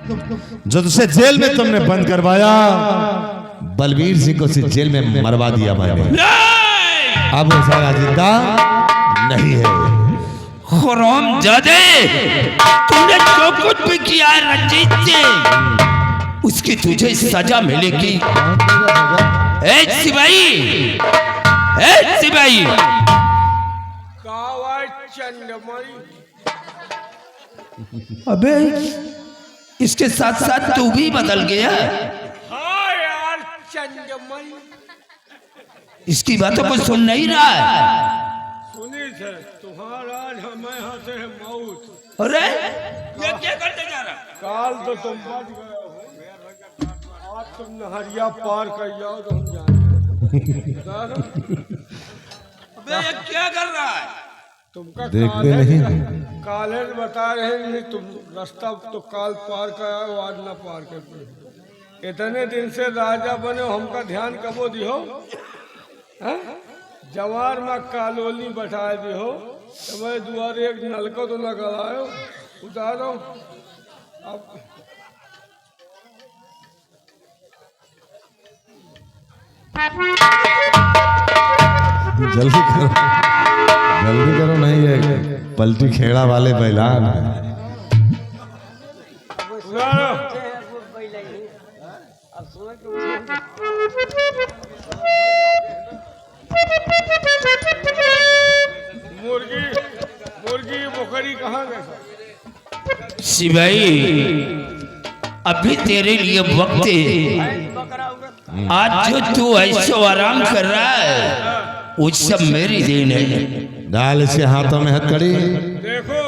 जो तुझसे जेल में तुमने बंद करवाया, बलबीर सिंह को जेल में मरवा दिया मैंने। अब वो सारा जिंदा नहीं है। हरामजादे, तूने जो कुछ भी किया है रंजीत से, उसकी तुझे सजा मिलेगी। ए सिपाही, ए सिपाही, अबे इसके साथ साथ तू भी बदल गया। हाँ यार चंद्रमणि, इसकी बातों को सुन नहीं रहा है। सुनी थे तुम्हारा हमें यहाँ से है मौत। अरे ये क्या करते जा रहा? काल तो तुम बच गए हो, आज तुम नहरिया पार कर जाओ तो हम जाएंगे। अबे ये क्या कर रहा है? तुमका देखते नहीं। काले बता रहे नहीं, तुम रास्ता तो काल पार कर आओ, आज ना पार कर पाए। इतने दिन से राजा बने हो, हमका ध्यान कबो दिहो। हाँ? जवार में कालोनी बैठा दिहो, तुम्हारे द्वारे एक नलका तो लगा लाओ, उतारो। अब जल्दी करो, जल्दी करो, नहीं है पलटी खेड़ा वाले बैलान। उतारो। मुर्गी मुर्गी बकरी कहाँ गए? सिपाही, अभी तेरे लिए वक्त है। आज जो तू ऐशो आराम कर रहा है, वो सब मेरी देन है। डाल इसे हाथों में हथकड़ी। देखो,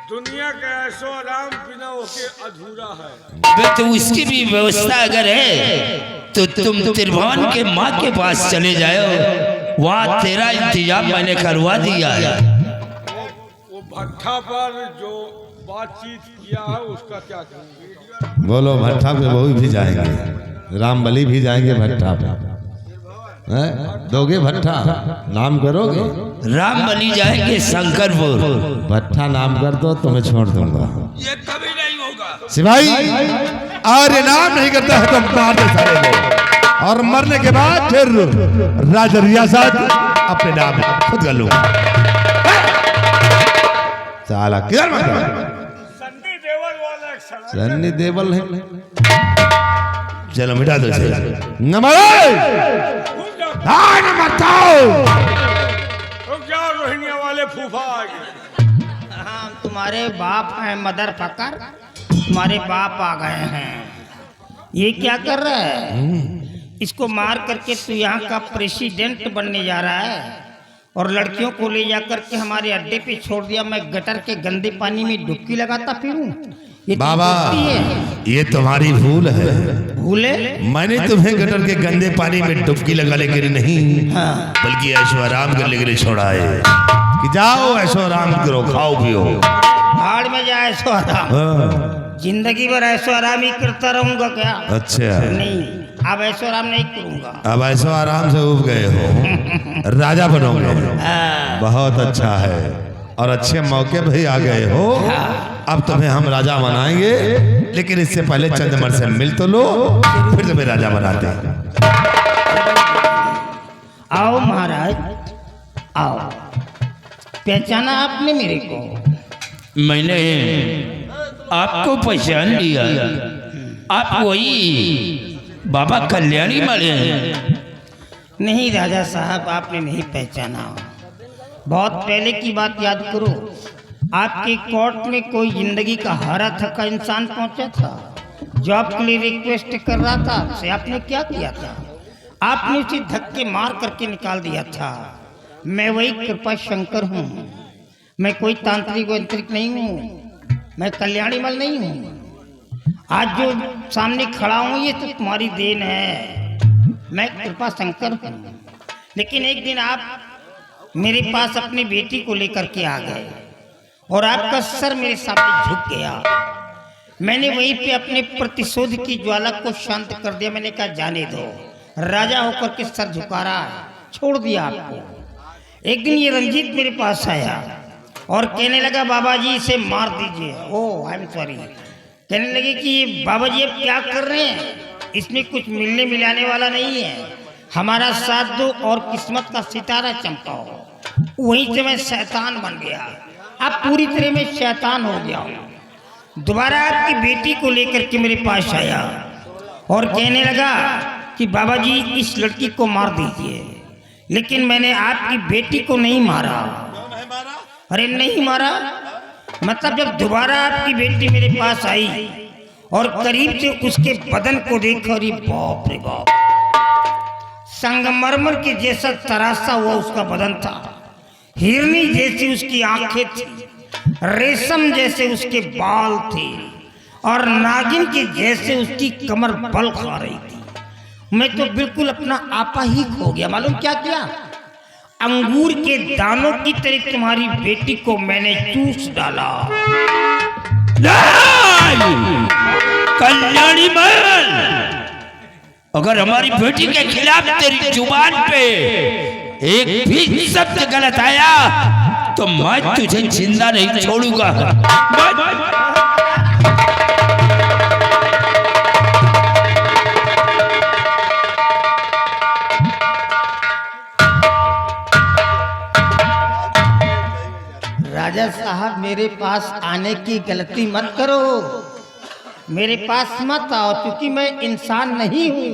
दुनिया का ऐसो आराम बिना होके अधूरा है। अबे तो उसकी भी व्यवस्था अगर है तो तुम त्रिभुवन के माँ के पास चले जाओ, वहाँ तेरा इंतजाम मैंने करवा दिया है। वो भट्ठा पर जो बातचीत किया है उसका क्या करेंगे? बोलो, भट्ठा पे वो भी जाएंगे, रामबली भी जाएंगे भट्ठा पे। दोगे भट्ठा? नाम करोगे? रामबली जाएंगे शंकरपुर। भट्ठा नाम कर दो, तुम्हें छोड़ दूंगा। ये कभी नहीं होगा सिपाही, और नाम नहीं करता है तो मार दे सारे को, और मरने के बाद फिर राज रियासत अपने नाम खुद कर लूंगा। साला किधर मर गया? सन्नी देवल वाला एक सड़क। सन्नी देवल है। चलो मिटा दो इसे। नमरे रुक जाओ, रोहिणिया वाले फूफा आ गए। हाँ, तुम्हारे बाप हैं मदर फकर, तुम्हारे बाप आ गए हैं। ये क्या कर रहा है? इसको मार करके तू यहाँ का प्रेसिडेंट बनने जा रहा है, और लड़कियों को ले जाकर के हमारे अड्डे पे छोड़ दिया। मैं गटर के गंदे पानी में डुबकी लगाता फिरूं? ये बाबा, ये तुम्हारी भूल है। भूले? मैंने तुम्हें गटर के गंदे पानी में डुबकी लगाने के लिए नहीं, बल्कि ऐशो आराम करने के लिए छोड़ा है कि जाओ ऐशो आराम करो, खाओ पियो। भाड़ में जाए ऐशो आराम? जिंदगी भर ऐशो आराम ही करता रहूंगा क्या? अच्छा, नहीं, अब ऐशो आराम नहीं करूंगा। अब ऐशो आराम से उब गए हो, राजा बनोगे। बहुत अच्छा है, और अच्छे मौके पे ही आ गए हो। अब तुम्हें हम राजा बनाएंगे, लेकिन इससे पहले चंद्रमर से मिल तो लो, फिर तुम्हें राजा बनाते हैं। आओ महाराज, आओ। पहचाना आपने मेरे को? मैंने आपको पहचान लिया। आप वही बाबा कल्याणी वाले हैं? नहीं राजा साहब, आपने नहीं पहचाना। बहुत पहले की बात याद करो, आपके कोर्ट में कोई जिंदगी का हारा थका इंसान पहुंचा था, जो आपके लिए रिक्वेस्ट कर रहा था आपसे। आपने क्या किया था? आपने उसे धक्के मार करके निकाल दिया था। मैं वही कृपा शंकर हूँ, मैं कोई तांत्रिक वंत्रिक नहीं हूँ, मैं कल्याणी मल नहीं हूँ। आज जो सामने खड़ा हूँ ये तो तुम्हारी देन है, मैं कृपा शंकर हूँ। लेकिन एक दिन आप मेरे पास अपनी बेटी को लेकर के आ गए, और आपका सर मेरे सामने झुक गया। मैंने वहीं पे अपने प्रतिशोध की ज्वाला को शांत कर दिया। मैंने कहा जाने दो, राजा होकर के सर झुका रहा है, छोड़ दिया आपको। एक दिन ये रंजीत मेरे पास आया और कहने लगा बाबा जी इसे मार दीजिए। ओह आई एम सॉरी, कहने लगे कि बाबा जी अब क्या कर रहे हैं, इसमें कुछ मिलने मिलाने वाला नहीं है, हमारा साथ दो और किस्मत का सितारा चमकाओ। वहीं से मैं शैतान बन गया, अब पूरी तरह मैं शैतान हो गया हूँ। दोबारा आपकी बेटी को लेकर के मेरे पास आया और कहने लगा कि बाबा जी इस लड़की को मार दीजिए, लेकिन मैंने आपकी बेटी को नहीं मारा। अरे नहीं मारा मतलब जब दोबारा आपकी बेटी मेरे पास आई और करीब से उसके बदन को देखा, अरे बाप रे बाप, संगमरमर के जैसा तरासा हुआ उसका बदन था, हिरनी जैसी उसकी आंखें थी, रेशम जैसे उसके बाल थे और नागिन के जैसे उसकी कमर बल खा रही थी। मैं तो बिल्कुल अपना आपा ही खो गया। मालूम क्या किया, अंगूर के दानों की तरह तुम्हारी बेटी को मैंने चूस डाला। कल्याणी महल, अगर हमारी बेटी के खिलाफ तेरी जुबान पे एक भी शब्द गलत आया तो मैं तुझे जिंदा नहीं छोड़ूंगा। राजा साहब मेरे पास आने की गलती मत करो, मेरे पास मत आओ, क्योंकि मैं इंसान नहीं हूँ।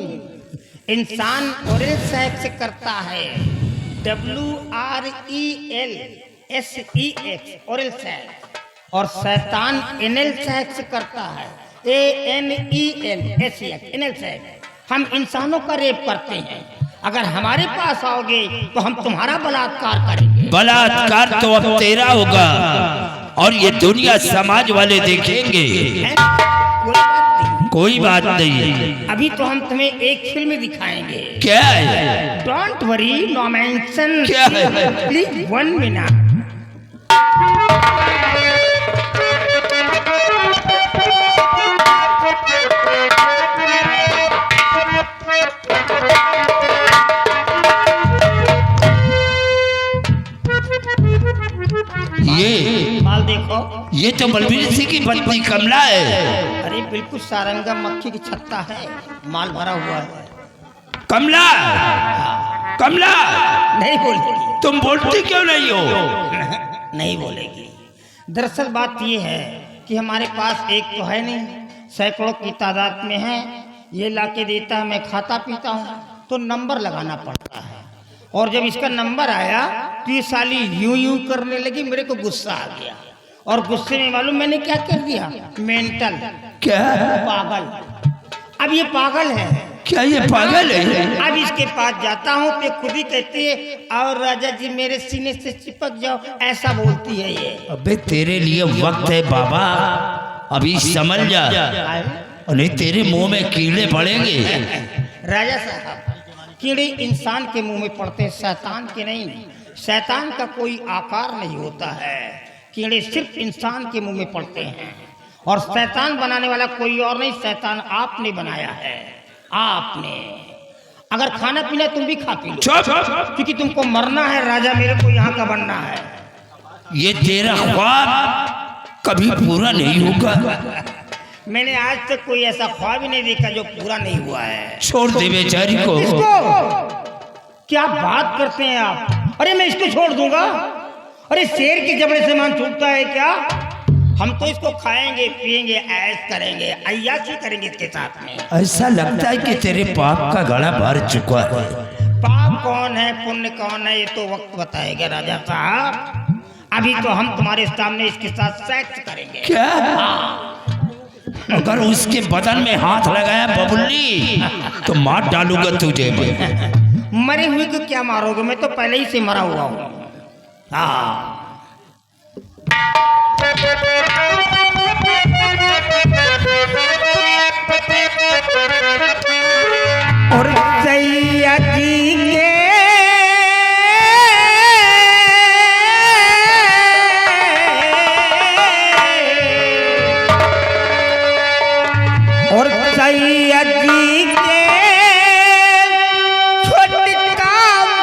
इंसान ओरल सेक्स करता है, WRELSEX ओरल सेक्स, और शैतान एनल सेक्स करता है, ANELSEX एनल सेक्स। हम इंसानों का रेप करते हैं। अगर हमारे पास आओगे तो हम तुम्हारा बलात्कार करेंगे। बलात्कार तो अब तेरा होगा और ये दुनिया समाज वाले देखेंगे। कोई बात नहीं, अभी तो हम तुम्हें एक फिल्म दिखाएंगे। क्या है? Don't worry, no mention. क्या है? प्लीज 1 मिनट। ये माल देखो, ये तो बलबीर सिंह की पत्नी कमला है। अरे बिल्कुल सारंगा मक्खी की छत्ता है, माल भरा हुआ है। कमला, कमला, नहीं बोलेगी। तुम बोलती क्यों नहीं हो? नहीं बोलेगी। दरअसल बात ये है कि हमारे पास एक तो है नहीं, सैकड़ों की तादाद में है। ये लाके देता है, मैं खाता पीता हूँ, तो नंबर लगाना पड़ता है। और जब इसका नंबर आया तो ये साली यूं यूं करने लगी, मेरे को गुस्सा आ गया। और गुस्से में मालूम मैंने क्या कर दिया, मेंटल, क्या? पागल। अब ये पागल है। क्या ये पागल है? अब इसके पास जाता हूँ तो खुद ही कहती है, और राजा जी मेरे सीने से चिपक जाओ, ऐसा बोलती है ये। अबे तेरे लिए वक्त है बाबा, अभी समझ जा, नहीं तेरे मुंह में कीड़े पड़ेंगे। राजा साहब, कीड़े इंसान के मुंह में पड़ते हैं, शैतान के नहीं। शैतान का कोई आकार नहीं होता है, कीड़े सिर्फ इंसान के मुंह में पड़ते हैं। और शैतान बनाने वाला कोई और नहीं, शैतान आपने बनाया है। आपने अगर खाना पीना तुम भी खा पी लो, क्योंकि तुमको मरना है राजा, मेरे को यहाँ का बनना है। ये तेरा ख्वाब कभी पूरा नहीं होगा। मैंने आज तक कोई ऐसा ख्वाब ही नहीं देखा जो पूरा नहीं हुआ है। छोड़ दे बेचारी को। इसको क्या बात करते हैं आप? अरे मैं इसको छोड़ दूंगा? अरे शेर के जबड़े से मान छूटता है क्या? हम तो इसको खाएंगे, पिएंगे, ऐश करेंगे, अय्याशी करेंगे इसके साथ में। ऐसा लगता है कि तेरे पाप का गला भर चुका है। पाप कौन है, पुण्य कौन है, ये तो वक्त बताएगा राजा साहब। अभी तो हम तुम्हारे सामने इसके साथ सेक्स करेंगे। क्या? अगर उसके बदन में हाथ लगाया बबुल्ली तो मार डालूंगा तुझे मैं। मरे हुए को क्या मारोगे? मैं तो पहले ही से मरा हुआ हूँ। हाँ, और सैया जी के सैया जी के छोटका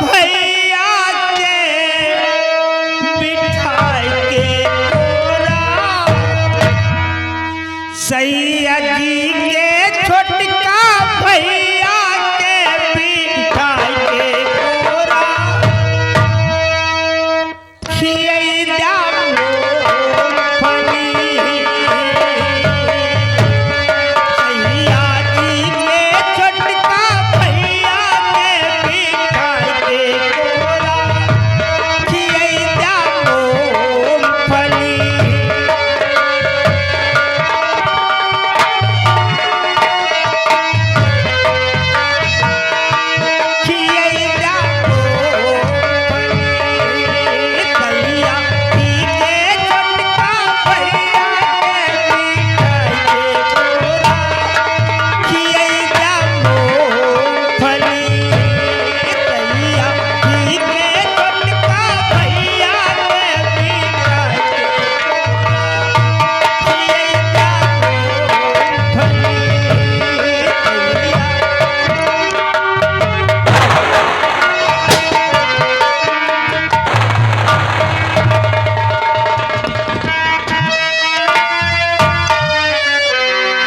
भैया के बिठाए के तोरा सैया जी के छोटका भैया के बिठाई के कोरा खियई दा मूंगफली। सैया जी के छोटका भैया के बिठाई के कोरा खियई दा मूंगफली।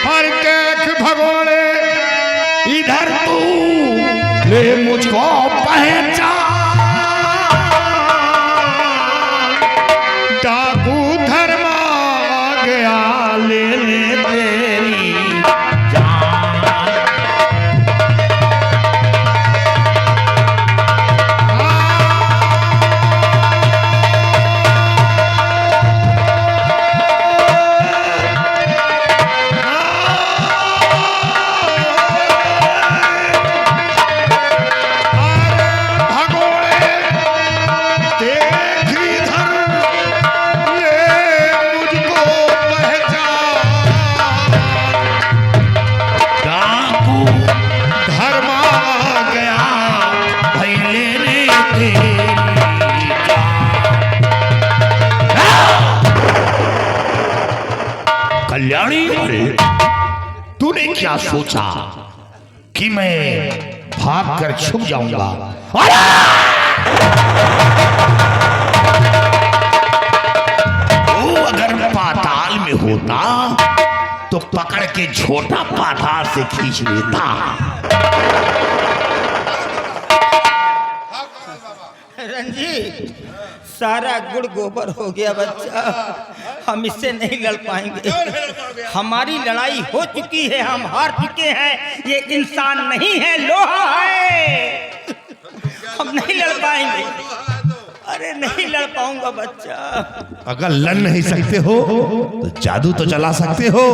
हर देख भगोड़े इधर तू ले मुझको पहचान। डाकू धर्मा गया लेने तेरी कल्याणी, तूने क्या सोचा कि मैं भागकर छुप जाऊंगा? तू अगर पाताल में होता तो पकड़ के छोटा पाताल से खींच लेता। रंजीत, सारा गुड़ गोबर हो गया बच्चा, हम इससे नहीं लड़ पाएंगे। हमारी लड़ाई हो चुकी है, हम हार चुके हैं। ये इंसान नहीं है, लोहा है। हम नहीं लड़ पाएंगे। अरे नहीं लड़ पाऊंगा बच्चा। अगर लड़ नहीं सकते हो तो जादू तो चला सकते हो।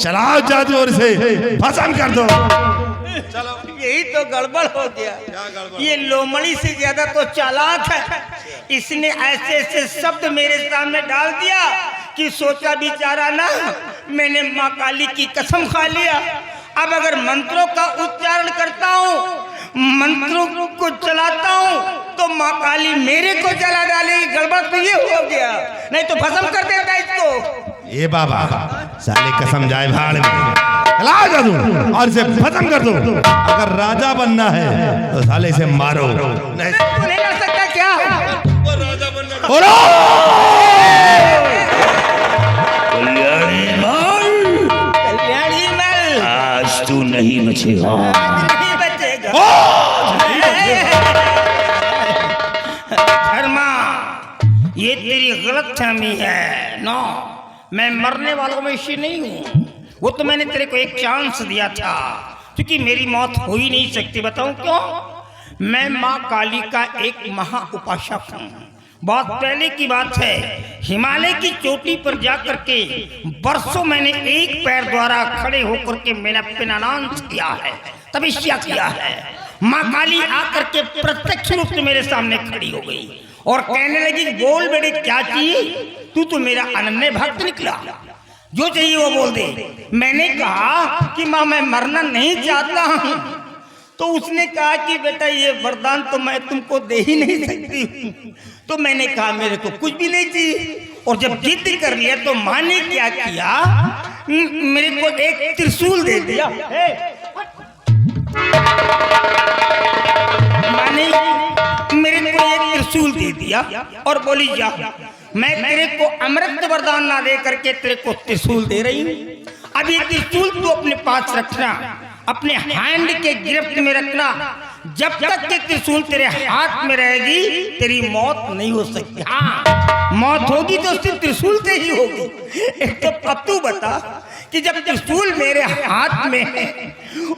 चलाओ जादू और इसे भस्म कर दो। यही तो गड़बड़ हो गया। ये लोमड़ी से ज्यादा तो चालाक है। इसने ऐसे ऐसे शब्द मेरे सामने डाल दिया कि सोचा बिचारा ना, मैंने माँ काली की कसम खा लिया। अब अगर मंत्रों का उच्चारण करता हूँ, मंत्रों को चलाता हूँ, तो माँ काली मेरे को जला डालेगी। गड़बड़ तो ये हो गया, नहीं तो भस्म कर देता इसको। ये बाबा साले कसम जाए भाड़ में। चलाओ जादू और इसे खत्म कर दो। अगर राजा बनना है तो साले इसे मारो। नहीं तू नहीं लड़ सकता क्या? बोलो कल्याणी मल, आज तू नहीं बचेगा। नहीं बचेगा। धर्मा, ये तेरी गलतफहमी है। नो, मैं मरने वालों में से नहीं हूँ। वो तो मैंने तेरे को एक चांस दिया था, क्योंकि मेरी मौत हो ही नहीं सकती। बताऊं क्यों? मैं माँ काली का एक महा उपासक हूँ। बहुत पहले की बात है, हिमालय की चोटी पर जाकर के बरसों मैंने एक पैर द्वारा खड़े होकर के मैंने अपना अनांत किया है, तपस्या किया है। माँ काली आकर के प्रत्यक्ष रूप से मेरे सामने खड़ी हो गई और कहने लगी, बोल बेटे क्या चाहिए? तू तो मेरा अनन्य भक्त निकला, जो चाहिए वो बोल दे। मैंने कहा कि माँ मैं मरना नहीं चाहता हूँ। तो उसने कहा कि बेटा ये वरदान तो मैं तुमको दे ही नहीं सकती हूँ। तो मैंने कहा मेरे को कुछ भी नहीं चाहिए। और जब जिद कर लिया तो माँ ने क्या किया, मेरे को एक त्रिशूल दे दिया। माँ ने मेरे को एक त्रिशूल दे दिया और बोली जा, मैं तेरे को अमृत वरदान ना दे करके तेरे को त्रिशूल दे रही हूँ। अब ये त्रिशूल तू अपने पास रखना, अपने हैंड के गिरफ्त में रखना। जब तक के त्रिशूल तेरे हाथ में रहेगी तेरी मौत नहीं हो सकती। हाँ, मौत होगी तो सिर्फ त्रिशूल से ही होगी। एक तो अब तू बता कि जब त्रिशूल मेरे हाथ में है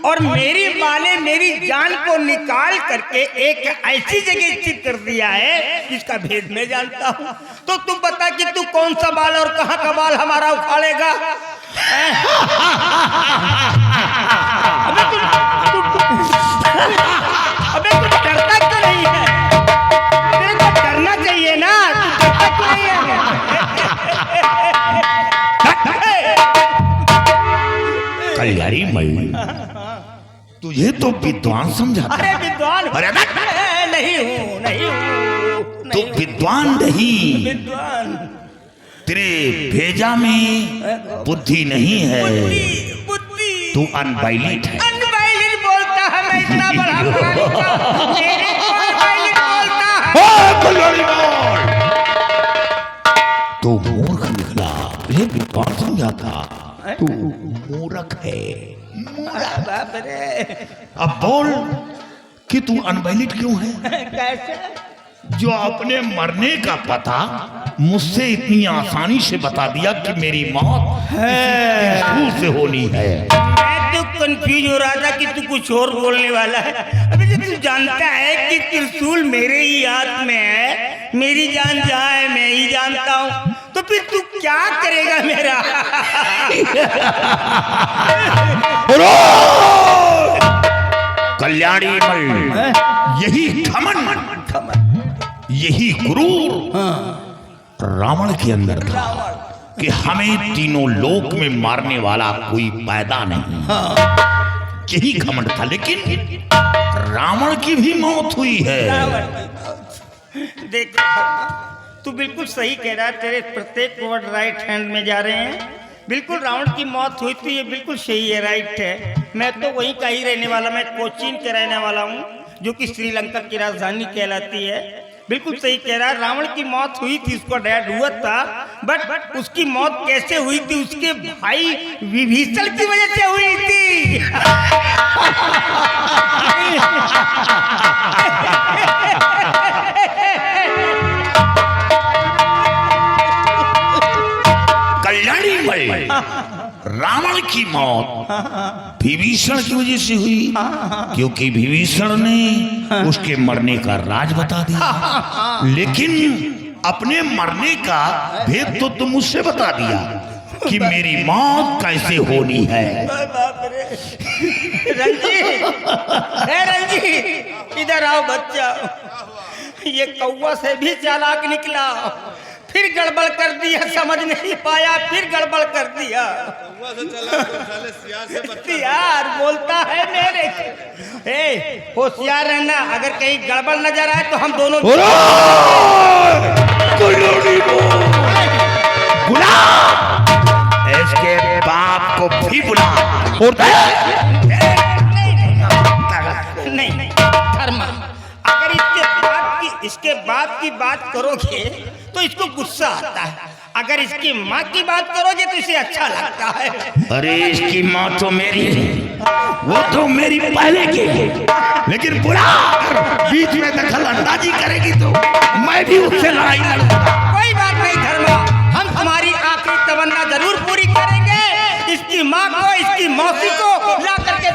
और मेरी माँ ने मेरी जान को निकाल करके एक ऐसी जगह स्थित कर दिया है जिसका भेद मैं जानता हूँ, तो तू बता कि तू कौन सा बाल और कहाँ का बाल हमारा उखाड़ेगा? अबे तू डरता क्यों नहीं है? तेरे को डरना चाहिए ना, तू डरता क्यों नहीं है? कल्याणी मई, तुझे तो विद्वान समझाता। अरे विद्वान अरे नहीं हूँ, नहीं हूँ, तू विद्वान नहीं, विद्वान तेरे भेजा में बुद्धि नहीं है, बुद्धि तू अनबाइलिट है। अनबाइलिट बोलता है? मैं इतना बड़ा मेरे को अनबाइलिट बोलता है? तू मूर्ख निकला, तुझे विद्वान समझाता, तू मूर्ख है। बाप रे, अब बोल कि तू अनबाइलिट क्यों है? कैसे? जो अपने मरने का पता मुझसे इतनी आसानी से बता दिया कि मेरी मौत त्रिशूल से होनी है। मैं तो कंफ्यूज हो रहा था कि तू कुछ और बोलने वाला है। अबे जब तू जानता है कि त्रिशूल मेरे ही हाथ में है, मेरी जान जहाँ है मैं ही जानता हूँ, तो फिर तू क्या करेगा मेरा? कल्याणी मल, यही घमंड, यही गुरूर रावण के अंदर था कि हमें तीनों लोक में मारने वाला कोई पैदा नहीं। यही घमंड था, लेकिन रावण की भी मौत हुई है। देख, तू बिल्कुल सही कह रहा है, तेरे प्रत्येक वर्ड राइट हैंड में जा रहे हैं। बिल्कुल रावण की मौत हुई थी, ये बिल्कुल सही है, राइट है। मैं तो वहीं का ही रहने वाला, मैं कोचीन के रहने वाला हूँ, जो कि श्रीलंका की राजधानी कहलाती है। बिल्कुल सही कह रहा है, रावण की मौत हुई थी, उसका डैड हुआ था, बट उसकी मौत कैसे हुई थी? उसके भाई विभीषण की वजह से हुई थी। कल्याणी मई, रावण की मौत विभीषण की वजह से हुई, क्योंकि विभीषण ने उसके मरने का राज बता दिया। लेकिन अपने मरने का भेद तो तुम मुझसे बता दिया कि मेरी मौत कैसे होनी है। रंजीत, रंजीत, इधर आओ बच्चा। ये कौवा से भी चालाक निकला, फिर गड़बड़ कर दिया, समझ नहीं पाया, फिर गड़बड़ कर दिया। यार बोलता है मेरे, होशियार रहना, अगर कहीं गड़बड़ नजर आए तो हम दोनों बुला, इसके बाप को भी बुला। नहीं, धर्म, अगर इसके बाप की बात करोगे तो इसको गुस्सा आता है, अगर इसकी माँ की बात करोगे तो इसे अच्छा लगता है। अरे इसकी माँ तो मेरी है, वो तो मेरी पहले की है, लेकिन बुला बीच में दखल अंदाजी करेगी तो मैं भी उससे लड़ाई लड़ूंगा। कोई बात नहीं धर्मा, हम तुम्हारी आखिरी तमन्ना जरूर पूरी करेंगे। इसकी माँ को, इसकी मौसी को ला करके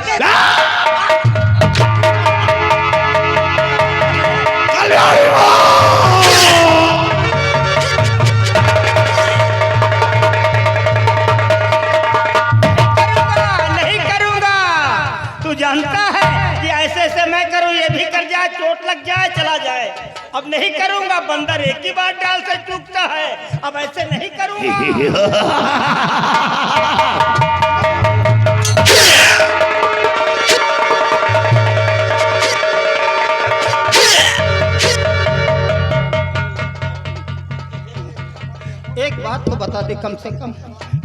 नहीं करूंगा। तू जानता है कि ऐसे ऐसे मैं करूं, ये भी कर जाए, चोट लग जाए, चला जाए। अब नहीं करूंगा, बंदर एक ही बार डाल से चूकता है, अब ऐसे नहीं करूंगा। एक बात तो बता दे कम से कम,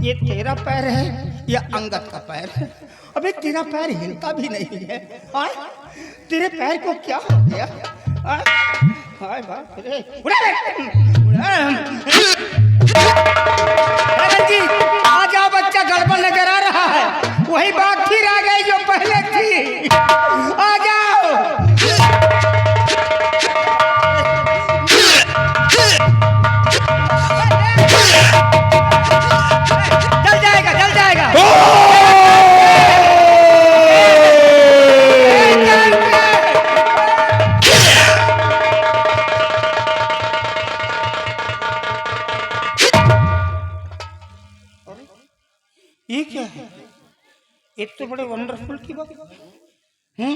ये तेरा पैर है या अंगद का पैर है? अबे तेरा पैर हिलता भी नहीं है। आए, तेरे पैर को क्या हो गया? हाय बाप रे, आ जाओ बच्चा, गड़बड़ नजर आ रहा ये तो बड़े वंडरफुल की बात हैं।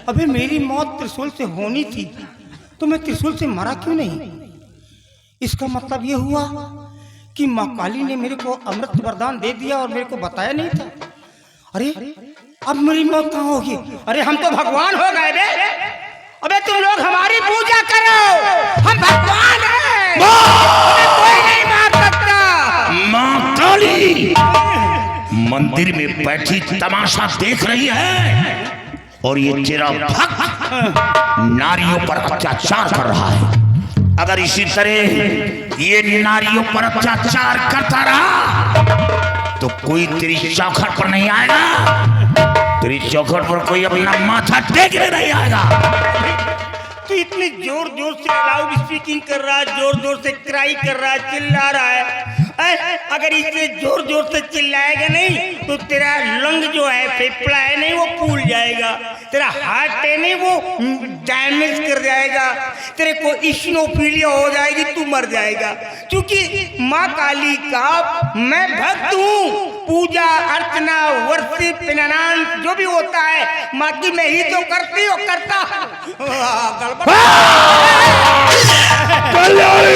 अबे मेरी मौत त्रिशूल से होनी थी तो मैं त्रिशूल से मरा क्यों नहीं? इसका मतलब ये हुआ कि माँ काली ने मेरे को अमृत वरदान दे दिया और मेरे को बताया नहीं था। अरे अब मेरी मौत कहाँ होगी? अरे हम तो भगवान हो गए बे। अबे तुम लोग हमारी पूजा करो, हम भगवान हैं, हमें कोई नहीं मार सकता। माँ काली मंदिर में बैठी तमाशा देख रही है और ये तेरा भक्त नारियों पर अत्याचार कर रहा है। अगर इसी तरह ये नारियों पर अत्याचार करता रहा तो कोई तेरी चौखट पर नहीं आएगा, तेरी चौखट पर कोई अपना माथा टेकने नहीं आएगा। तू इतनी जोर जोर से लाउड स्पीकिंग कर रहा है, जोर जोर से क्राई कर रहा है, चिल्ला रहा है। अगर इससे जोर जोर से चिल्लाएगा नहीं तो तेरा लंग जो है, फेफड़ा है नहीं, वो फूल जाएगा, तेरा हार्ट है नहीं, वो डैमेज कर जाएगा, तेरे को इस्नोफीलिया हो जाएगी, तू मर जाएगा। क्योंकि माँ काली का मैं भक्त हूँ। पूजा अर्चना वर्षिप प्रणाम जो भी होता है माँ की मैं ही तो करती हूँ, करता। कल्याणी